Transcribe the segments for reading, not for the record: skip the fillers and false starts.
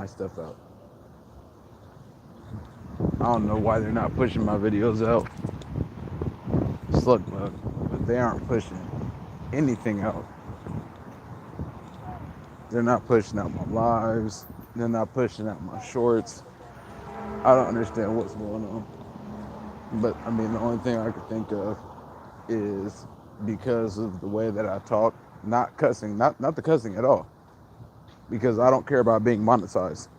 my stuff out. I don't know why they're not pushing my videos out. Slug bug, but they aren't pushing anything out. They're not pushing out my lives. They're not pushing out my shorts. I don't understand what's going on. But I mean, the only thing I could think of is because of the way that I talk, not cussing, not the cussing at all, because I don't care about being monetized.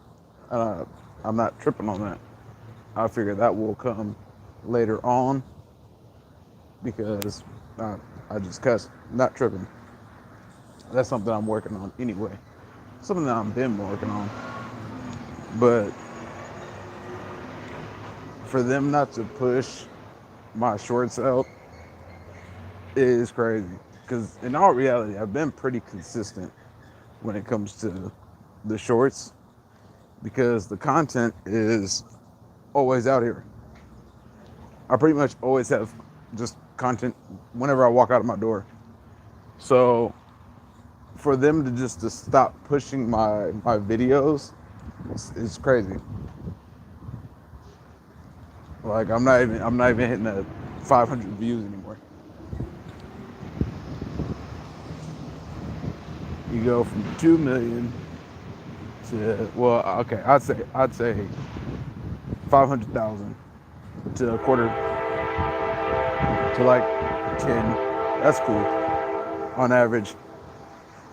I'm not tripping on that. I figure that will come later on because I just cuss, not tripping. That's something I'm working on anyway. Something that I've been working on. But for them not to push my shorts out is crazy. Because in all reality, I've been pretty consistent when it comes to the shorts because the content is always out here. I pretty much always have just content whenever I walk out of my door. So for them to stop pushing my videos, it's crazy. Like I'm not even hitting that 500 views anymore. You go from 2 million to, well, okay, I'd say 500,000 to a quarter to like 10. That's cool. On average,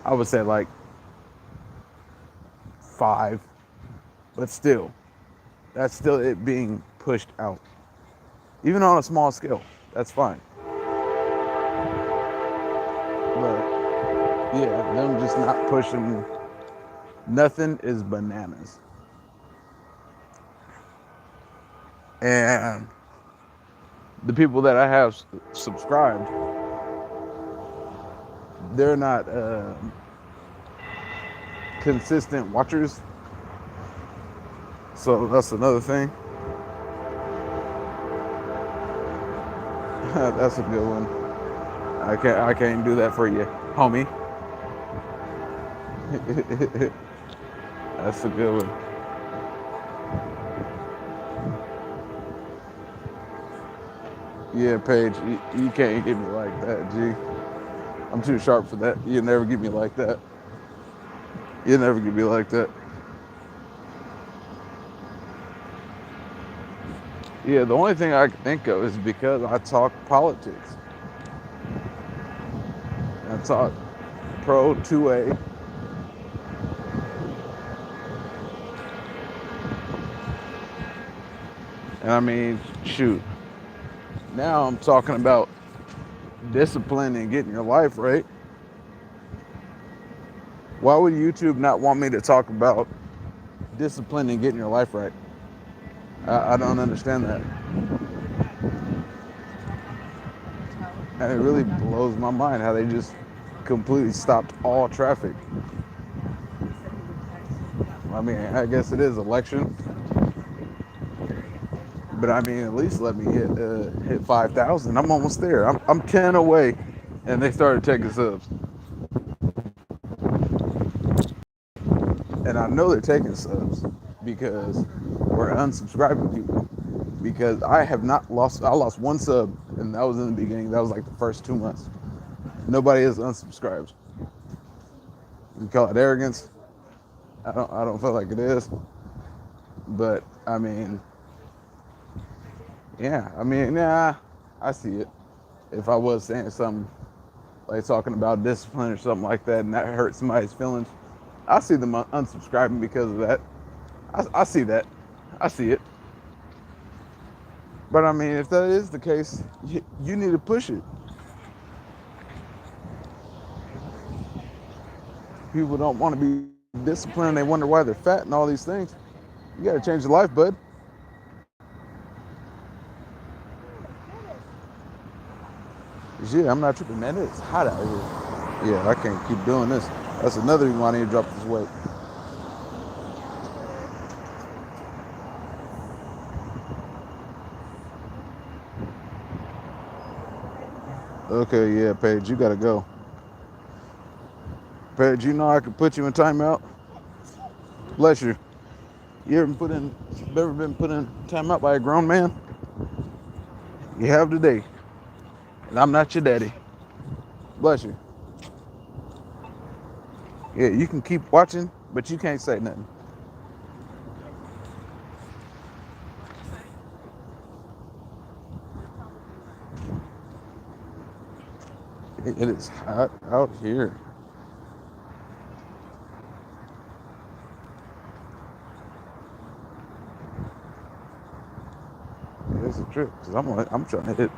I would say like 5, but still, that's still it being pushed out. Even on a small scale, that's fine. But yeah, them just not pushing nothing is bananas. And the people that I have subscribed, they're not consistent watchers. So that's another thing. That's a good one. I can't do that for you, homie. That's a good one. Yeah, Paige, you can't get me like that, G. I'm too sharp for that. You'll never get me like that. You'll never get me like that. Yeah, the only thing I can think of is because I talk politics. I talk pro 2A. And I mean, shoot. Now I'm talking about discipline and getting your life right. Why would YouTube not want me to talk about discipline and getting your life right? I don't understand that. And it really blows my mind how they just completely stopped all traffic. I mean, I guess it is election. But I mean, at least let me hit 5,000. I'm almost there. I'm 10 away, and they started taking subs. And I know they're taking subs because we're unsubscribing people. Because I have not lost. I lost one sub, and that was in the beginning. That was like the first 2 months. Nobody is unsubscribed. You call it arrogance? I don't feel like it is. But I mean. Yeah, I mean, yeah, I see it. If I was saying something like talking about discipline or something like that, and that hurt somebody's feelings, I see them unsubscribing because of that. I see that. I see it. But I mean, if that is the case, you need to push it. People don't want to be disciplined. They wonder why they're fat and all these things. You got to change your life, bud. Yeah, I'm not tripping, man. It's hot out here. Yeah, I can't keep doing this. That's another reason why I need to drop this weight. Okay, yeah, Paige, you gotta go. Paige, you know I could put you in timeout? Bless you. You ever been put in timeout by a grown man? You have today. And I'm not your daddy. Bless you. Yeah, you can keep watching, but you can't say nothing. It is hot out here. It's a trip because I'm trying to hit.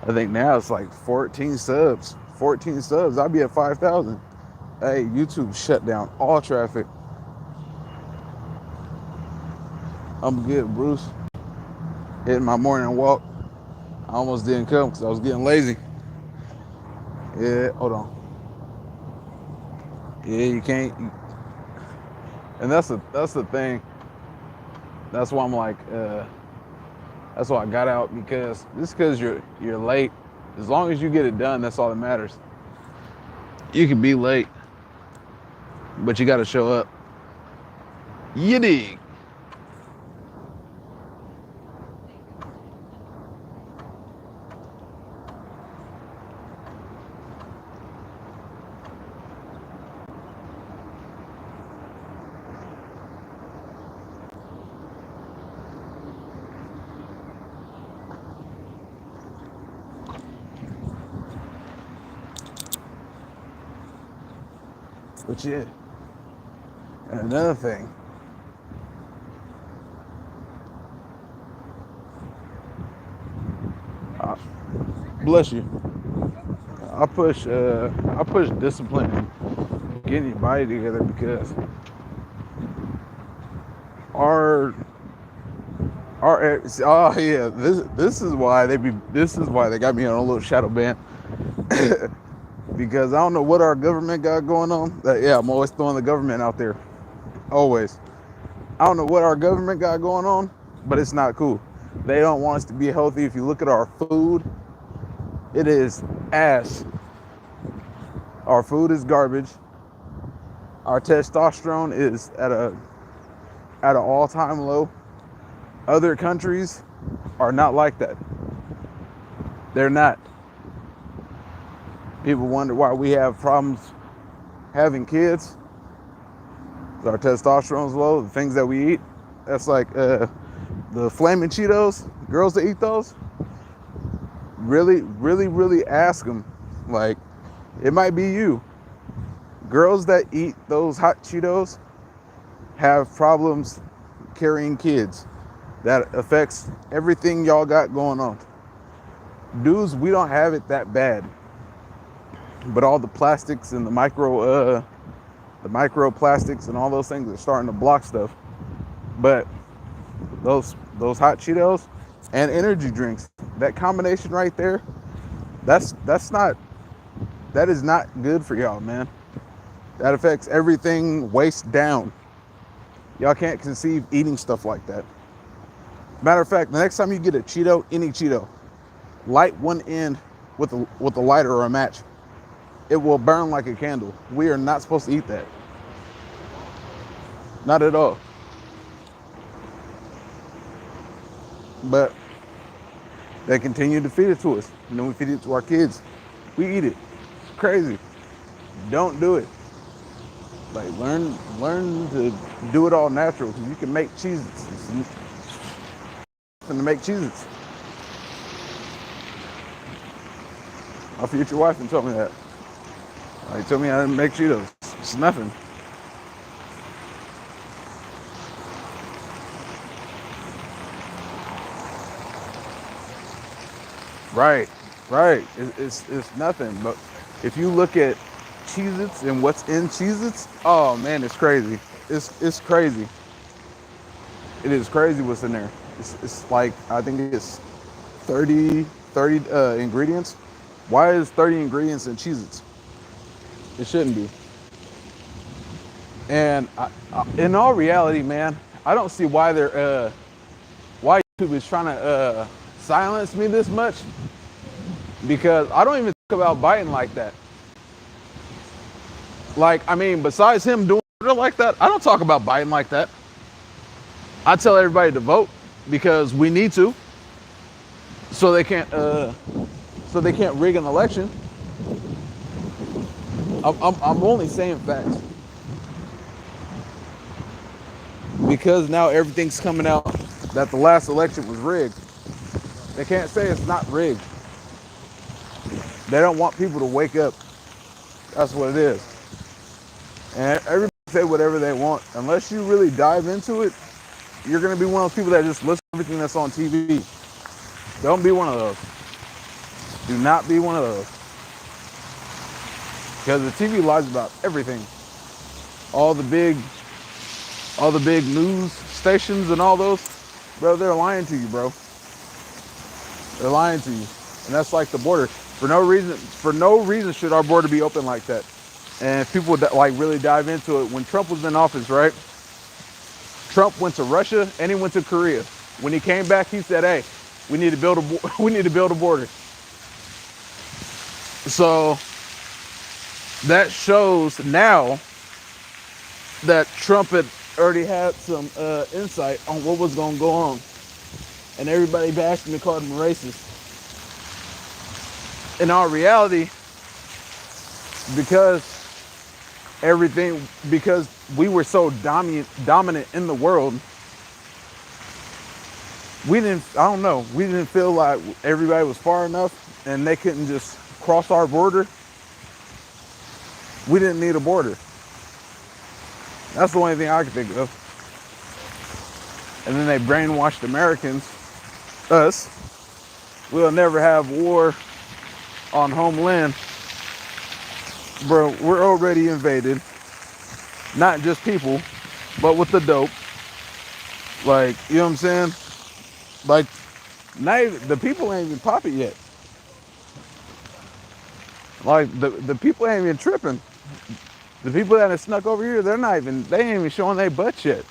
I think now it's like 14 subs. 14 subs. I'll be at 5,000. Hey, YouTube shut down all traffic. I'm good, Bruce. Hitting my morning walk. I almost didn't come because I was getting lazy. Yeah, hold on. Yeah, you can't. And that's the thing. That's why I'm like, that's why I got out, because just because you're late, as long as you get it done, that's all that matters. You can be late, but you got to show up. You dig? But yeah. And another thing, bless you. I push discipline and getting your body together, because our oh yeah, this is why they got me on a little shadow ban. Because I don't know what our government got going on. Yeah, I'm always throwing the government out there. Always. I don't know what our government got going on, but it's not cool. They don't want us to be healthy. If you look at our food, it is ass. Our food is garbage. Our testosterone is at an all-time low. Other countries are not like that. They're not. People wonder why we have problems having kids. Our testosterone's low. The things that we eat, that's like the flaming Cheetos. Girls that eat those, really, really, really ask them. Like, it might be you. Girls that eat those hot Cheetos have problems carrying kids. That affects everything y'all got going on. Dudes, we don't have it that bad. But all the plastics and the microplastics and all those things are starting to block stuff. But those hot Cheetos and energy drinks, that combination right there, that is not good for y'all, man. That affects everything waist down. Y'all can't conceive eating stuff like that. Matter of fact, the next time you get a Cheeto, any Cheeto, light one end with a lighter or a match. It will burn like a candle. We are not supposed to eat that. Not at all. But they continue to feed it to us. And then we feed it to our kids. We eat it. It's crazy. Don't do it. Like, learn to do it all natural, because you can make Cheez-Its. It's nothing to make Cheez-Its. My future wife told me that. Like, told me how to make Cheetos. It's nothing. Right. It's nothing. But if you look at Cheez-Its and what's in Cheez-Its, oh man, it's crazy. It's crazy. It is crazy what's in there. It's like, I think it's 30 ingredients. Why is 30 ingredients in Cheez-Its? It shouldn't be. And in all reality, man, I don't see why why YouTube is trying to silence me this much, because I don't even talk about biting like that. Like, I mean, besides him doing it like that, I don't talk about biting like that. I tell everybody to vote because we need to, so they can't rig an election. I'm only saying facts because now everything's coming out that the last election was rigged. They can't say it's not rigged. They don't want people to wake up. That's what it is. And everybody say whatever they want. Unless you really dive into it, you're going to be one of those people that just listen to everything that's on TV. Don't be one of those. Do not be one of those. Because the TV lies about everything. All the big news stations and all those, bro, they're lying to you, bro. They're lying to you. And that's like the border. For no reason should our border be open like that. And if people like really dive into it, when Trump was in office, right? Trump went to Russia and he went to Korea. When he came back, he said, "Hey, we need to build a border." So that shows now that Trump had already had some insight on what was going to go on, and everybody bashed him and called him racist. In all reality, because we were so dominant in the world, we didn't feel like everybody was far enough and they couldn't just cross our border. We didn't need a border. That's the only thing I can think of. And then they brainwashed Americans, us. We'll never have war on homeland. Bro, we're already invaded. Not just people, but with the dope. Like, you know what I'm saying? Like, the people ain't even popping yet. Like, the people ain't even tripping. The people that have snuck over here, they ain't even showing their butts yet.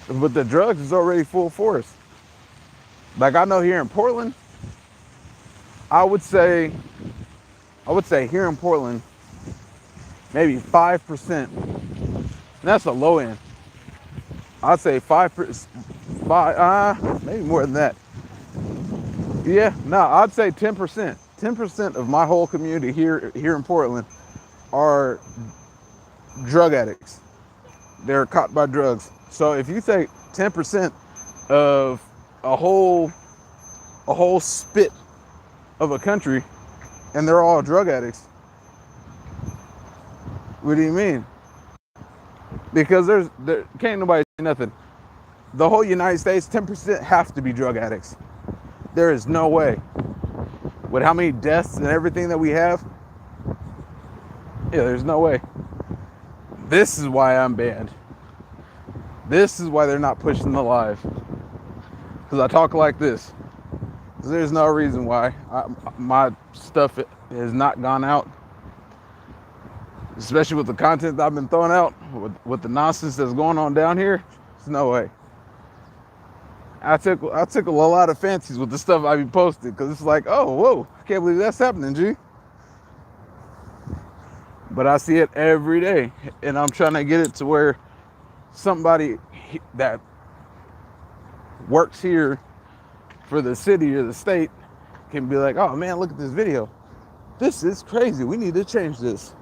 But the drugs is already full force. Like, I know here in Portland, I would say here in Portland, maybe 5%. And that's the low end. I'd say 5%, maybe more than that. Yeah, no, I'd say 10%. 10% of my whole community here in Portland are drug addicts. They're caught by drugs. So if you take 10% of a whole spit of a country and they're all drug addicts, what do you mean? Because there can't nobody say nothing. The whole United States, 10% have to be drug addicts. There is no way. With how many deaths and everything that we have, yeah, there's no way. This is why I'm banned. This is why they're not pushing the live. Because I talk like this. There's no reason why my stuff has not gone out. Especially with the content that I've been throwing out, with the nonsense that's going on down here, there's no way. I took a lot of fancies with the stuff I be posting, because it's like, oh, whoa, I can't believe that's happening, G. But I see it every day, and I'm trying to get it to where somebody that works here for the city or the state can be like, oh man, look at this video. This is crazy. We need to change this.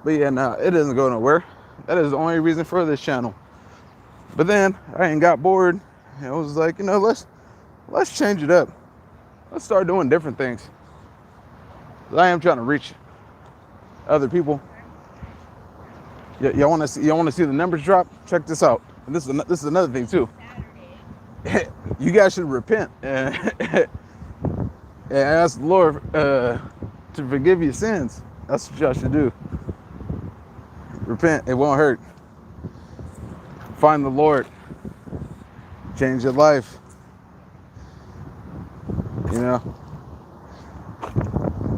But yeah, no, it doesn't go nowhere. That is the only reason for this channel. But then I ain't got bored. And I was like, let's change it up. Let's start doing different things. I am trying to reach other people. Y'all want to see the numbers drop? Check this out. And this is another thing too. You guys should repent and ask the Lord to forgive your sins. That's what y'all should do. Repent. It won't hurt. Find the Lord. Change your life.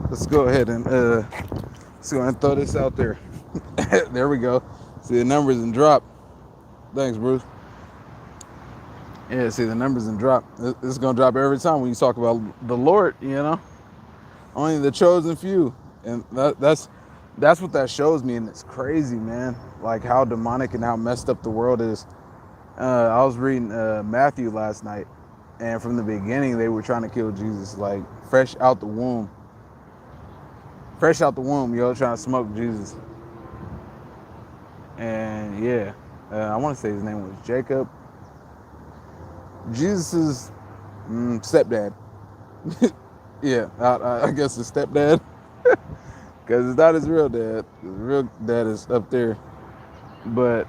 Let's go ahead and throw this out there. There we go. See the numbers and drop. Thanks, Bruce. Yeah, see the numbers and drop. It's gonna drop every time when you talk about the Lord. Only the chosen few, and that's that's what that shows me, and it's crazy, man. Like how demonic and how messed up the world is. I was reading Matthew last night, and from the beginning they were trying to kill Jesus, like fresh out the womb. Fresh out the womb, yo, trying to smoke Jesus. And yeah, I want to say his name was Jacob. Jesus's stepdad. Yeah, I guess his stepdad. Because it's not his real dad. His real dad is up there. But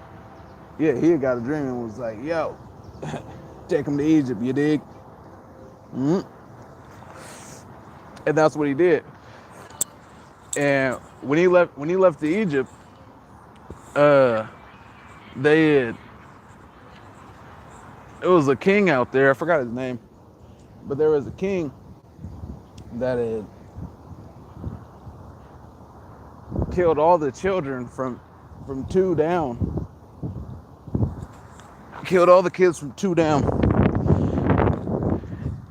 yeah, he had got a dream and was like, yo, take him to Egypt, you dig? Mm-hmm. And that's what he did. And when he left to Egypt, it was a king out there, I forgot his name, but there was a king that had killed all the children from 2 down. Killed all the kids from 2 down.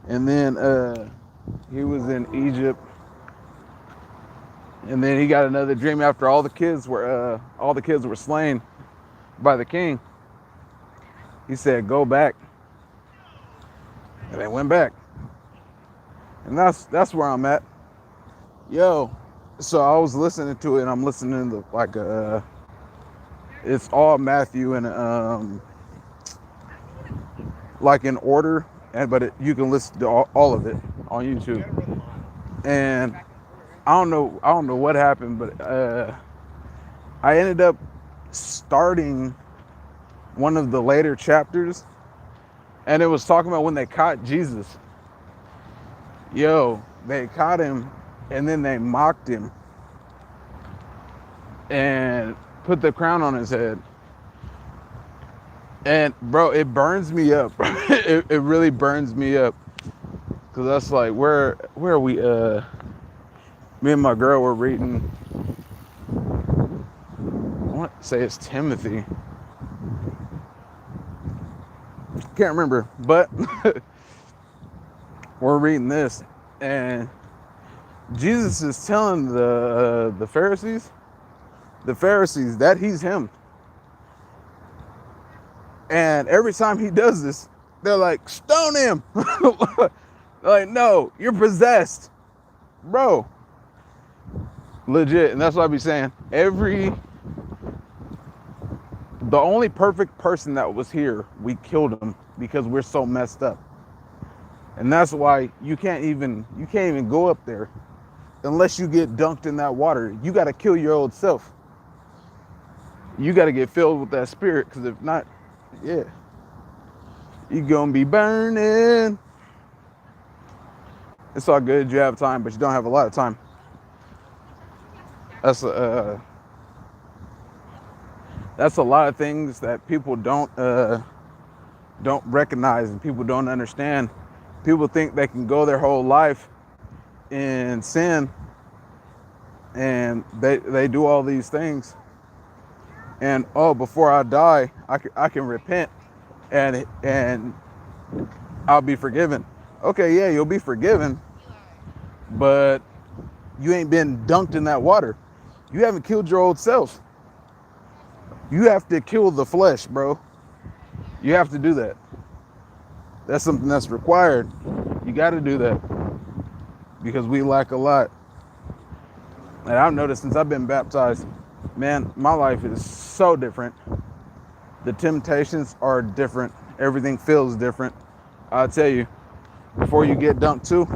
And then he was in Egypt. And then he got another dream after all the kids were slain by the king. He said, go back. And they went back. And that's where I'm at. Yo, so I was listening to it, and I'm listening to like it's all Matthew and like in order, but you can listen to all of it on YouTube. And I don't know what happened, but I ended up starting one of the later chapters, and it was talking about when they caught Jesus. Yo, they caught him, and then they mocked him and put the crown on his head. And bro, it burns me up. it really burns me up, because that's like where are we? Me and my girl were reading. I want to say it's Timothy. Can't remember, but we're reading this, and Jesus is telling the Pharisees that he's him. And every time he does this, they're like, stone him. They're like, no, you're possessed, bro. Legit. And that's what I be saying. The only perfect person that was here, we killed him because we're so messed up. And that's why you can't even go up there unless you get dunked in that water. You got to kill your old self. You got to get filled with that spirit, because if not, yeah, you're going to be burning. It's all good. You have time, but you don't have a lot of time. That's a lot of things that people don't recognize, and people don't understand. People think they can go their whole life in sin, and they do all these things, and before I die, I can repent, and I'll be forgiven. Okay, yeah, you'll be forgiven, but you ain't been dunked in that water. You haven't killed your old self. You have to kill the flesh, bro. You have to do that. That's something that's required. You got to do that, because we lack a lot. And I've noticed since I've been baptized, man, my life is so different. The temptations are different. Everything feels different. I'll tell you, before you get dunked too,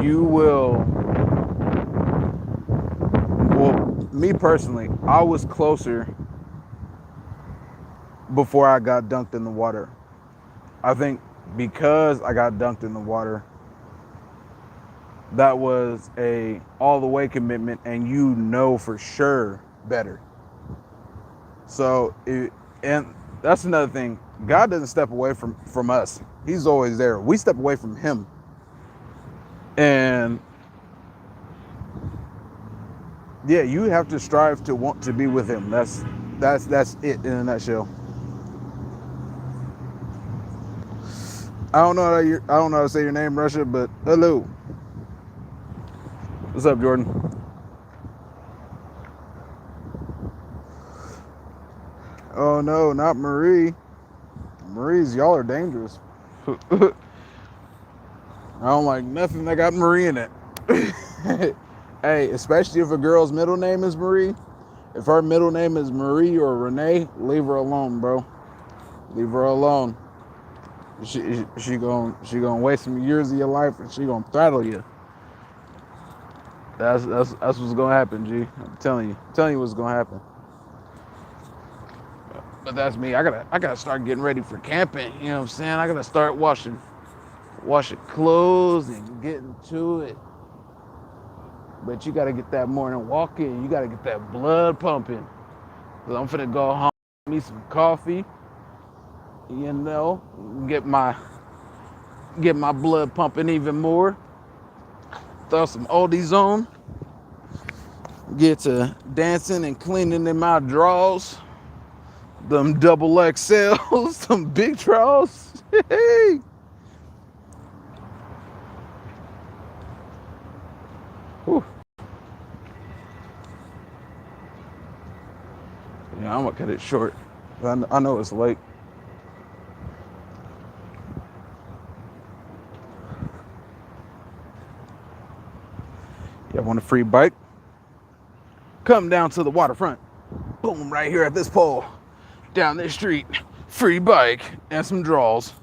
you will. Well, me personally, I was closer before I got dunked in the water. I think because I got dunked in the water, that was a all the way commitment, and you know for sure better. So, and that's another thing. God doesn't step away from us. He's always there. We step away from him. And yeah, you have to strive to want to be with him. That's it in a nutshell. I don't know how to say your name, Russia, but hello. What's up, Jordan? Oh no, not Marie. Marie's, y'all are dangerous. I don't like nothing that got Marie in it. Hey, especially if a girl's middle name is Marie. If her middle name is Marie or Renee, leave her alone, bro. Leave her alone. She gonna waste some years of your life, and she gonna throttle you. That's what's gonna happen, G. I'm telling you what's gonna happen. But that's me. I gotta start getting ready for camping. You know what I'm saying? I gotta start washing clothes and getting to it. But you gotta get that morning walk in. You gotta get that blood pumping. Cause I'm finna go home, get me some coffee. You know, get my blood pumping even more. Throw some oldies on. Get to dancing and cleaning in my drawers. Them double XLs, some big drawers. Hey. Whew. Yeah, I'm gonna cut it short. I know it's late. Yeah, want a free bike? Come down to the waterfront. Boom, right here at this pole. Down this street. Free bike and some draws.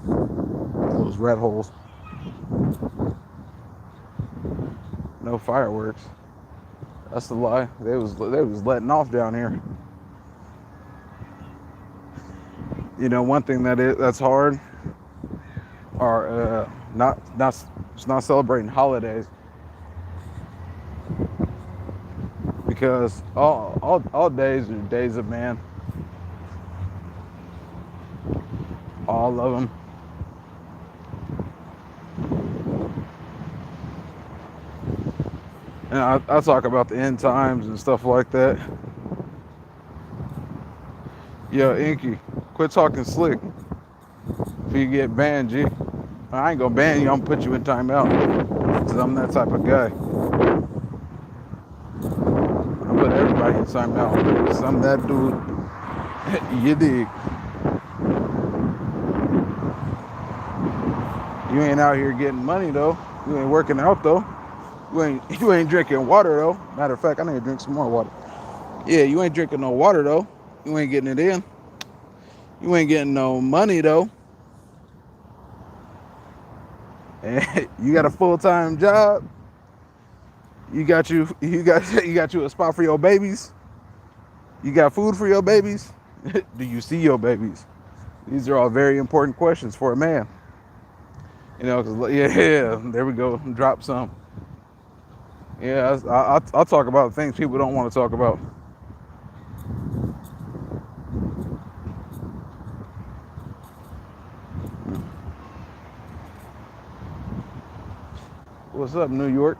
Those red holes. No fireworks. That's the lie. They was letting off down here. You know, one thing that's hard are not celebrating holidays, because all days are days of man. All of them. And I talk about the end times and stuff like that. Yo, Inky, quit talking slick. If you get banned, G. I ain't gonna ban you, I'm gonna put you in timeout. Cause I'm that type of guy. I put everybody in timeout. Cause I'm that dude. You dig. You ain't out here getting money though. You ain't working out though. You ain't drinking water though. Matter of fact, I need to drink some more water. Yeah, you ain't drinking no water though. You ain't getting it in. You ain't getting no money though. And you got a full-time job. You got you a spot for your babies. You got food for your babies. Do you see your babies? These are all very important questions for a man. You know, cause yeah, there we go. Drop some. Yeah, I'll talk about things people don't want to talk about. What's up, New York?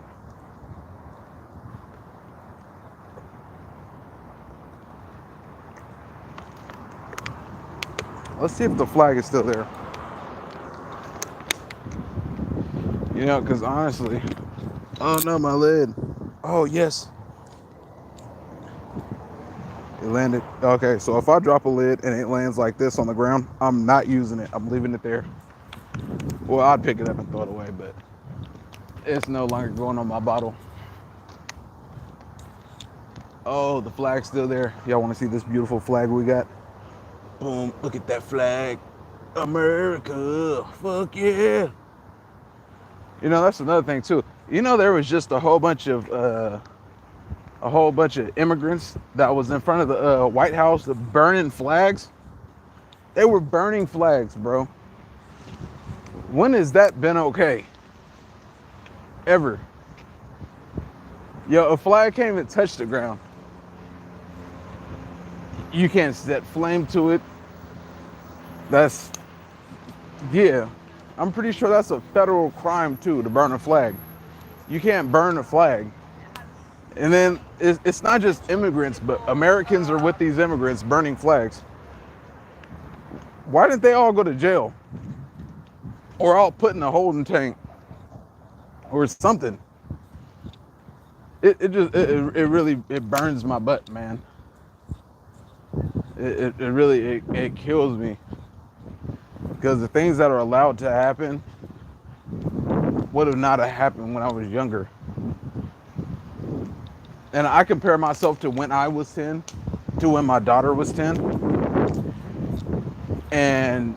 Let's see if the flag is still there. You know, because honestly, oh no, my lid. Oh, yes. It landed. Okay, so if I drop a lid and it lands like this on the ground, I'm not using it. I'm leaving it there. Well, I'd pick it up and throw it away, but it's no longer going on my bottle. Oh, the flag's still there. Y'all want to see this beautiful flag we got? Boom, look at that flag. America, fuck yeah. You know, that's another thing too. You know, there was just a whole bunch of immigrants that was in front of the White House burning flags. They were burning flags, bro. When has that been okay? Ever? Yo, a flag can't even touch the ground. You can't set flame to it. That's, yeah. I'm pretty sure that's a federal crime too, to burn a flag. You can't burn a flag. And then it's not just immigrants, but Americans are with these immigrants burning flags. Why didn't they all go to jail? Or all put in a holding tank? Or something. It really burns my butt, man. It really it kills me, because the things that are allowed to happen would have not have happened when I was younger. And I compare myself to when I was 10 to when my daughter was 10. And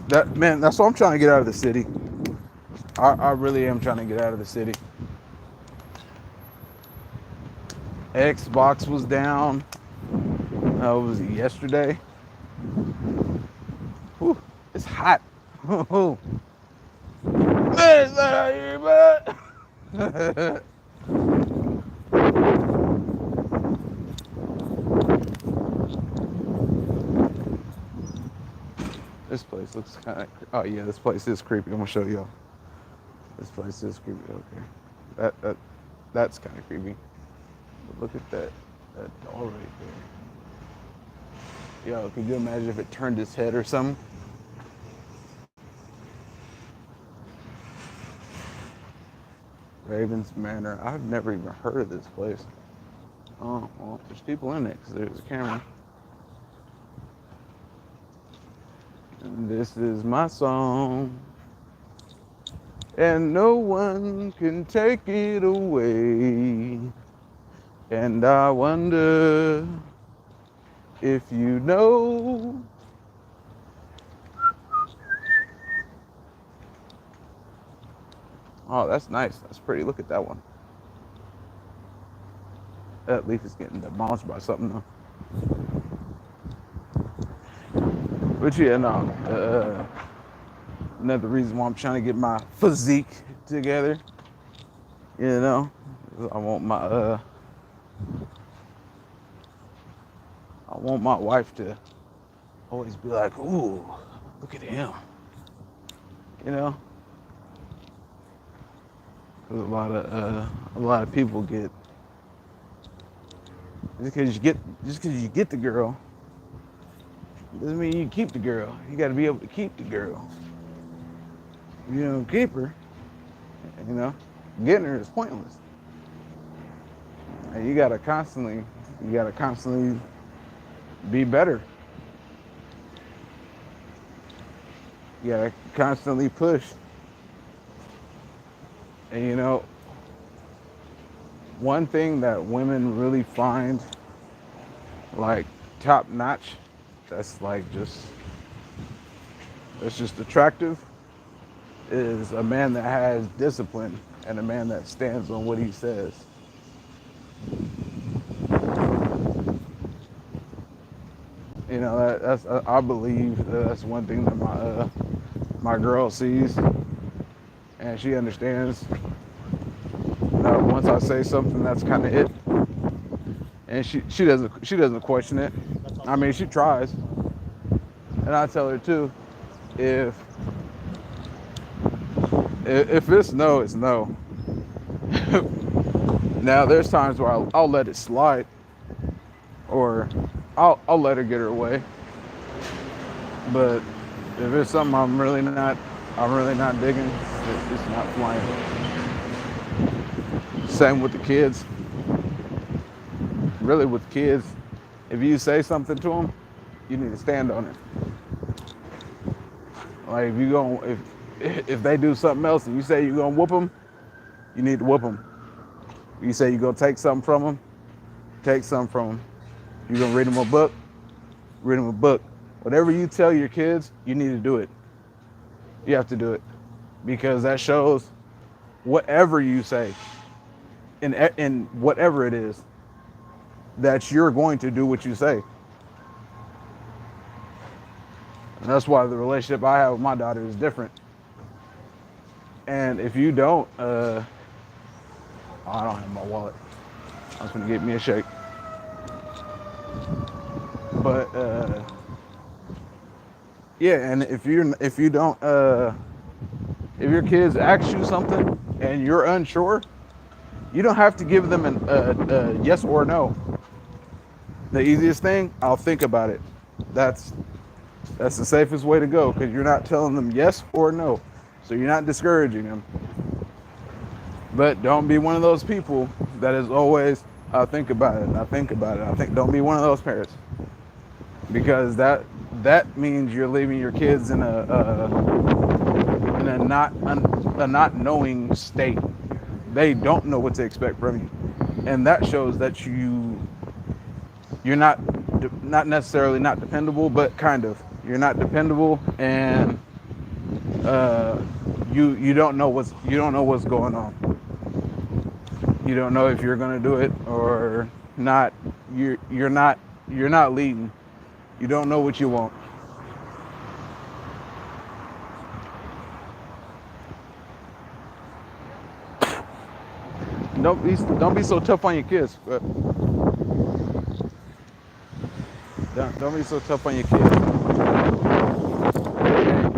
that's why I'm trying to get out of the city. I really am trying to get out of the city. Xbox was down. Was it yesterday? Whew, it's hot. It's not out here, but this place looks kind of. Oh yeah, this place is creepy. I'm gonna show y'all. This place is creepy. Okay, that's kind of creepy. But look at that doll right there. Yo, could you imagine if it turned its head or something? Ravens Manor. I've never even heard of this place. Oh, well, there's people in it because there's a camera. And this is my song. And no one can take it away. And I wonder if you know. Oh, that's nice. That's pretty. Look at that one. That leaf is getting demolished by something though. But yeah, no. Another reason why I'm trying to get my physique together. You know, I want my wife to always be like, "Ooh, look at him." You know, because a lot of people get just because you get the girl doesn't mean you keep the girl. You got to be able to keep the girl. If you don't keep her, you know, getting her is pointless. And you gotta constantly be better. You gotta constantly push. And you know, one thing that women really find like top notch, that's just attractive, is a man that has discipline and a man that stands on what he says. You know, that's I believe that's one thing that my girl sees, and she understands that once I say something, that's kind of it, and she doesn't question it. I mean, she tries, and I tell her too, if it's no, it's no. Now there's times where I'll let it slide, or I'll let her get her way. But if it's something I'm really not digging, it's not flying. Same with the kids. Really with kids, if you say something to them, you need to stand on it. Like if they do something else and you say you're gonna whoop them, you need to whoop them. You say you're gonna take something from them, take something from them. You're gonna read them a book, read them a book. Whatever you tell your kids, you need to do it. You have to do it, because that shows whatever you say, in whatever it is, that you're going to do what you say. And that's why the relationship I have with my daughter is different. And if you don't, I don't have my wallet. I was gonna get me a shake. But yeah, and if your kids ask you something and you're unsure, you don't have to give them a yes or no. The easiest thing, I'll think about it. That's the safest way to go, because you're not telling them yes or no. So you're not discouraging them. But don't be one of those people that is always, I'll think about it, don't be one of those parents. because that means you're leaving your kids in a not knowing state. They don't know what to expect from you, and that shows that you're not necessarily not dependable, but kind of you're not dependable, and uh, you don't know what's going on. You don't know if you're gonna do it or not. You're not leading. You don't know what you want. Don't be so tough on your kids. But don't be so tough on your kids.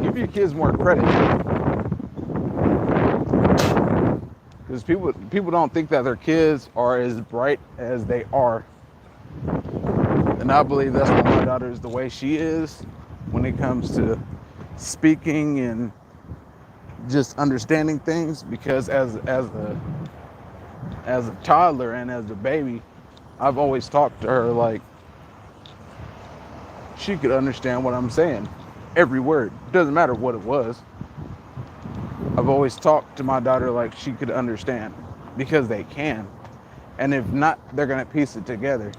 Give your kids more credit, because people don't think that their kids are as bright as they are, and I believe that's why my daughter is the way she is when it comes to speaking and just understanding things. Because as a toddler and as a baby, I've always talked to her like she could understand what I'm saying. Every word. Doesn't matter what it was. I've always talked to my daughter like she could understand, because they can. And if not, they're going to piece it together.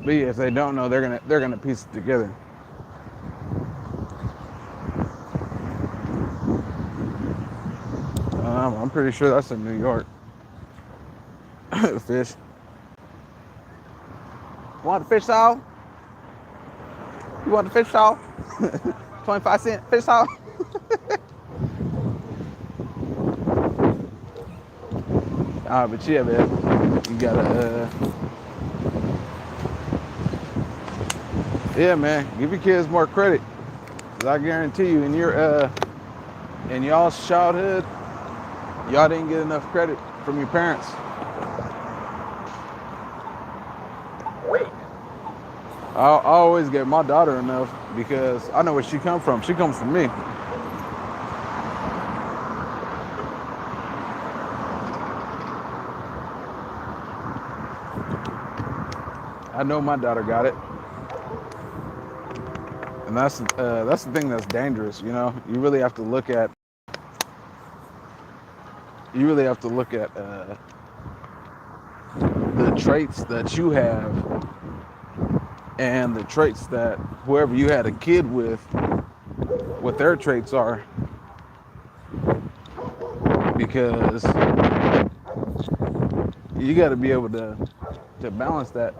But yeah, if they don't know, they're gonna piece it together. I'm pretty sure that's in New York. Fish. Want the fish sauce? You want the fish sauce? 25-cent fish sauce? But yeah, man, you gotta, yeah, man, give your kids more credit. 'Cause I guarantee you, in y'all's childhood, y'all didn't get enough credit from your parents. I always give my daughter enough because I know where she comes from. She comes from me. I know my daughter got it, and that's the thing that's dangerous. You know, you really have to look at the traits that you have and the traits that whoever you had a kid with, what their traits are, because you got to be able to balance that.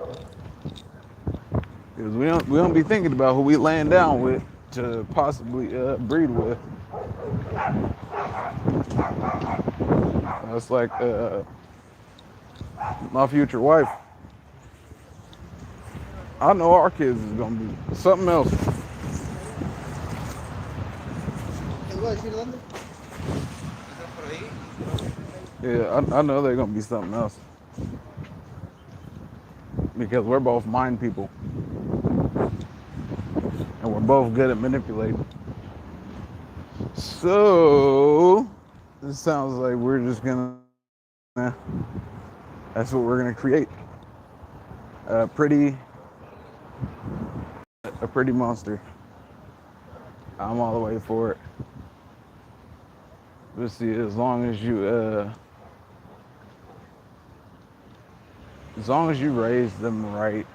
Because we don't be thinking about who we laying down with to possibly breed with. That's like my future wife. I know our kids is gonna be something else. Yeah, I know they're gonna be something else. Because we're both mind people. And we're both good at manipulating. So, this sounds like we're just gonna, that's what we're gonna create. A pretty monster. I'm all the way for it. Let's see, as long as you raise them right,